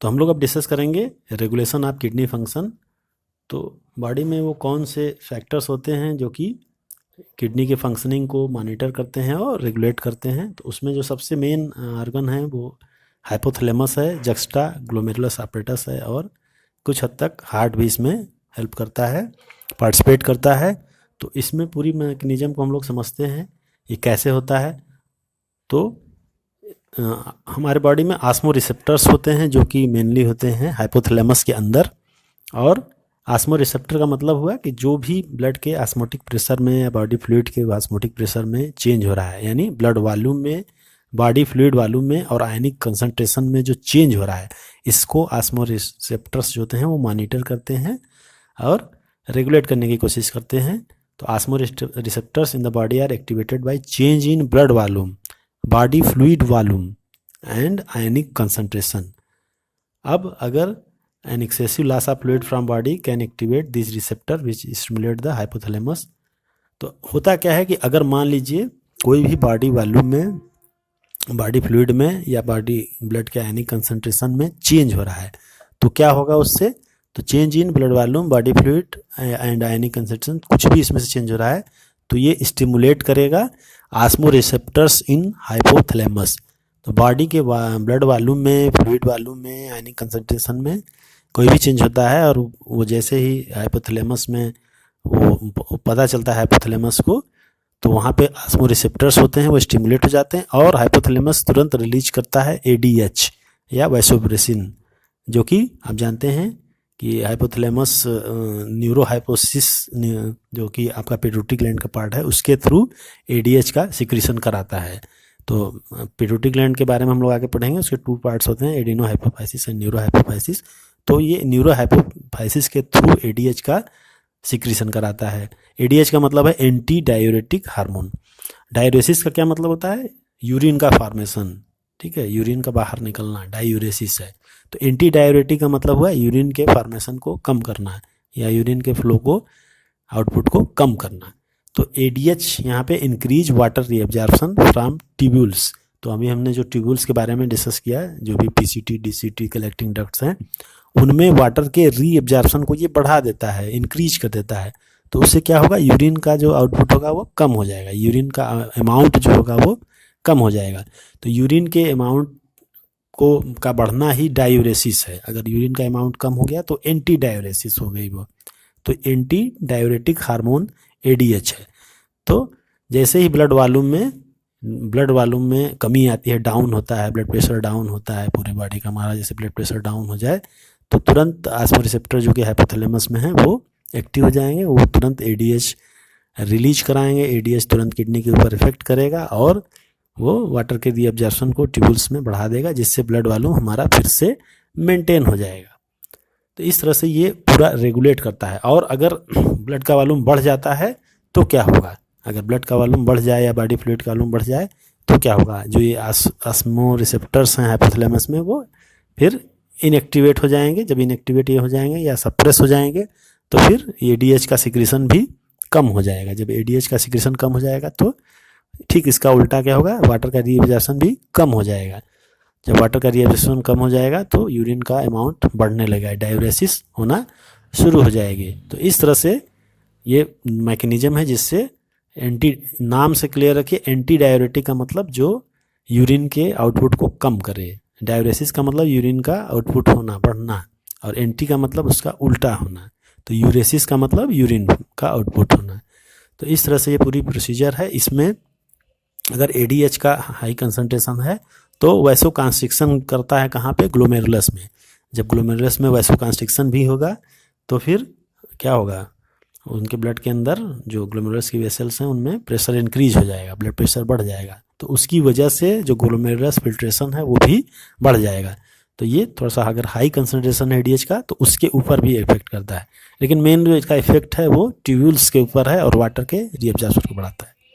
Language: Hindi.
तो हम लोग अब डिस्कस करेंगे रेगुलेशन ऑफ किडनी फंक्शन। तो बॉडी में वो कौन से फैक्टर्स होते हैं जो कि किडनी के फंक्शनिंग को मॉनिटर करते हैं और रेगुलेट करते हैं। तो उसमें जो सबसे मेन ऑर्गन है वो हाइपोथैलेमस है, जक्स्टा ग्लोमेरुलस apparatus है, और कुछ हद तक हार्ट भी इसमें हेल्प करता है, पार्टिसिपेट करता है। तो इसमें पूरी मैकेनिज्म को हम लोग समझते हैं ये कैसे होता है। तो हमारे बॉडी में आस्मो रिसेप्टर्स होते हैं जो कि मेनली होते हैं हाइपोथैलेमस के अंदर। और आस्मो रिसेप्टर का मतलब हुआ कि जो भी ब्लड के आस्मोटिक प्रेशर में या बॉडी फ्लूइड के आस्मोटिक प्रेशर में चेंज हो रहा है, यानी ब्लड वॉल्यूम में, बॉडी फ्लूइड वॉल्यूम में और आयनिक कंसंट्रेशन में जो चेंज हो रहा है, इसको आस्मो रिसेप्टर्स जो होते हैं वो मॉनिटर करते हैं और रेगुलेट करने की कोशिश करते हैं। तो osmoreceptors in the body are activated by change in blood volume, body fluid volume and ionic concentration. अब अगर an excessive loss of fluid from body can activate this receptor which stimulate the hypothalamus। तो होता क्या है कि अगर मान लीजिए कोई भी बॉडी वॉल्यूम में, बॉडी फ्लूइड में या बॉडी ब्लड के आयनिक कंसंट्रेशन में चेंज हो रहा है, तो क्या होगा उससे? तो change in blood volume, body fluid and ionic concentration, कुछ भी इसमें से चेंज हो रहा है तो ये स्टिमुलेट करेगा आस्मो रिसेप्टर्स इन हाइपोथैलेमस। तो बॉडी के ब्लड वॉल्यूम में, फ्लूइड वॉल्यूम में, आयनिक कंसंट्रेशन में कोई भी चेंज होता है और वो जैसे ही हाइपोथैलेमस में वो पता चलता है हाइपोथैलेमस को, तो वहाँ पे आस्मो रिसेप्टर्स होते हैं, वो स्टिमुलेट हो जाते हैं और हाइपोथैलेमस तुरंत रिलीज करता है ADH या वैसोप्रेसिन, जो कि आप जानते हैं कि हाइपोथैलेमस न्यूरोहाइपोसिस, जो कि आपका पिट्यूटरी ग्लैंड का पार्ट है, उसके थ्रू ADH का सिक्रीशन कराता है। तो पिट्यूटरी ग्लैंड के बारे में हम लोग आगे पढ़ेंगे, उसके 2 पार्ट्स होते हैं, adeno hypophysis and neuro hypophysis. तो ये न्यूरो हाइपोफाइसिस के थ्रू ADH का सिक्रीशन कराता है। ADH का मतलब है एंटी डायूरेटिक हार्मोन। डायूरेसिस का क्या मतलब होता है? यूरिन का फॉर्मेशन, ठीक है, यूरिन का बाहर निकलना डायूरेसिस है। तो एंटी डायूरेटिक का मतलब हुआ यूरिन के फॉर्मेशन को कम करना या यूरिन के फ्लो को, आउटपुट को कम करना। तो ADH यहाँ पे increase water reabsorption from tubules. तो अभी हमने जो ट्यूब्यूल्स के बारे में डिस्कस किया, जो भी PCT DCT कलेक्टिंग डक्ट्स हैं, उनमें वाटर के रीअब्जॉर्प्शन को ये बढ़ा देता है, इंक्रीज कर देता है। तो उससे क्या होगा? यूरिन का जो आउटपुट होगा वो कम हो जाएगा, यूरिन का अमाउंट जो होगा वो कम हो जाएगा। तो यूरिन के अमाउंट का बढ़ना ही डायूरेसिस है। अगर यूरिन का अमाउंट कम हो गया तो एंटी डायूरेसिस हो गई वो। तो एंटी डायूरेटिक हार्मोन ADH है। तो जैसे ही ब्लड वॉल्यूम में कमी आती है, डाउन होता है, ब्लड प्रेशर डाउन होता है पूरे बॉडी का, हमारा जैसे ब्लड प्रेशर डाउन हो जाए तो तुरंत आस्मो रिसेप्टर जो कि हाइपोथैलेमस में है वो एक्टिव हो जाएंगे, वो तुरंत ADH रिलीज कराएंगे। ADH तुरंत किडनी के ऊपर इफेक्ट करेगा और वो वाटर के रीअब्जॉर्प्शन को ट्यूब्यूल्स में बढ़ा देगा, जिससे ब्लड वॉल्यूम हमारा फिर से मेंटेन हो जाएगा। तो इस तरह से ये पूरा रेगुलेट करता है। और अगर ब्लड का वॉल्यूम बढ़ जाता है तो क्या होगा? अगर ब्लड का वॉल्यूम बढ़ जाए या बॉडी फ्लूइड का वॉल्यूम बढ़ जाए तो क्या होगा? जो ये आस्मो रिसेप्टर्स हैं हाइपोथैलेमस में, वो फिर इनएक्टिवेट हो जाएंगे। जब इनएक्टिवेट ये हो जाएंगे या सप्रेस हो जाएंगे तो फिर ADH का सिक्रीशन भी कम हो जाएगा। जब ADH का सिक्रीशन कम हो जाएगा तो ठीक इसका उल्टा क्या होगा? वाटर का रीअब्जॉर्प्शन भी कम हो जाएगा। जब वाटर का रीअब्जॉर्प्शन कम हो जाएगा तो यूरिन का अमाउंट बढ़ने लगेगा, डायूरेसिस होना शुरू हो जाएगी। तो इस तरह से ये मैकेनिज्म है जिससे नाम से क्लियर रखिए, एंटी डायूरेटिक का मतलब जो यूरिन के आउटपुट को कम करे, डायूरेसिस का मतलब यूरिन का आउटपुट होना, बढ़ना, और एंटी का मतलब उसका उल्टा होना। तो यूरेसिस का मतलब यूरिन का आउटपुट होना। तो इस तरह से ये पूरी प्रोसीजर है। इसमें अगर ADH का हाई कंसंट्रेशन है तो वैसो कंस्ट्रिक्शन करता है कहाँ पे? ग्लोमेरुलस में। जब ग्लोमेरुलस में वैसो कंस्ट्रिक्शन भी होगा तो फिर क्या होगा? उनके ब्लड के अंदर जो ग्लोमेरुलस की वेसल्स हैं उनमें प्रेशर इंक्रीज हो जाएगा, ब्लड प्रेशर बढ़ जाएगा। तो उसकी वजह से जो ग्लोमेरुलस फिल्ट्रेशन है वो भी बढ़ जाएगा। तो ये थोड़ा सा अगर हाई कंसंट्रेशन है ADH का तो उसके ऊपर भी इफेक्ट करता है, लेकिन मेन जो इसका इफेक्ट है वो ट्यूब्यूल्स के ऊपर है और वाटर के रीअब्जॉर्प्शन को बढ़ाता है।